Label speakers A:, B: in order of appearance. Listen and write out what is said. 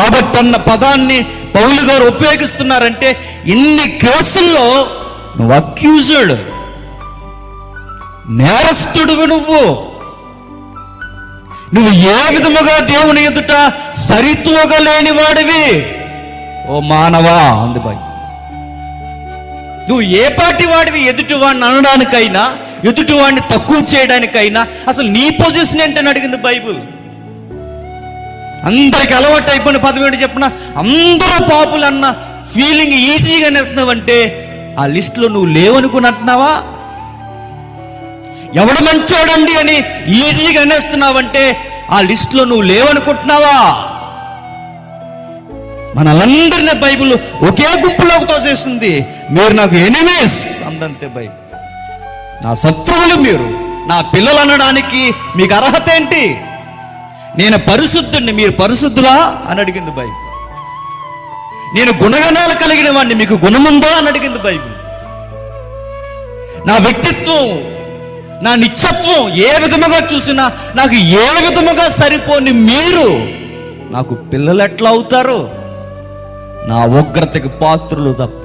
A: కాబట్టి అన్న పదాన్ని పౌలు గారు ఉపయోగిస్తున్నారంటే, ఇన్ని కేసుల్లో నువ్వు అక్యూజ్డ్, నేరస్తుడువి. నువ్వు ఏ విధముగా దేవుని ఎదుట సరితూగలేని వాడివి ఓ మానవా అంది బైబిల్. నువ్వు ఏ పాటి వాడివి ఎదుటివాడిని అనడానికైనా, ఎదుటివాడిని తక్కువ చేయడానికైనా. అసలు నీ పొజిషన్ ఏంటని అడిగింది బైబిల్. అందరికి అలవాటు అయిపోయిన పదం ఏంటి చెప్పిన, అందరూ పాపులు అన్న ఫీలింగ్ ఈజీగా నేస్తున్నావంటే ఆ లిస్టులో నువ్వు లేవనుకున్నట్టున్నావా? ఎవడు మంచోడండి అని ఈజీగా అనేస్తున్నావంటే ఆ లిస్టులో నువ్వు లేవనుకుంటున్నావా? మనలందరినీ బైబిల్ ఒకే గుంపులోకి తోసేసింది. మీరు నాకు ఎనిమీస్ అందంతే బైబిల్. నా శత్రువులు మీరు, నా పిల్లలు అనడానికి మీకు అర్హత ఏంటి? నేను పరిశుద్ధుడిని, మీరు పరిశుద్ధులా అని అడిగింది బైబిల్. నేను గుణగణాలు కలిగిన వాడిని, మీకు గుణముందా అని అడిగింది బైబిల్. నా వ్యక్తిత్వం, నా నిత్యత్వం ఏ విధముగా చూసినా నాకు ఏ విధముగా సరిపోని మీరు నాకు పిల్లలు ఎట్లా అవుతారు? నా ఉగ్రతకి పాత్రులు తప్ప.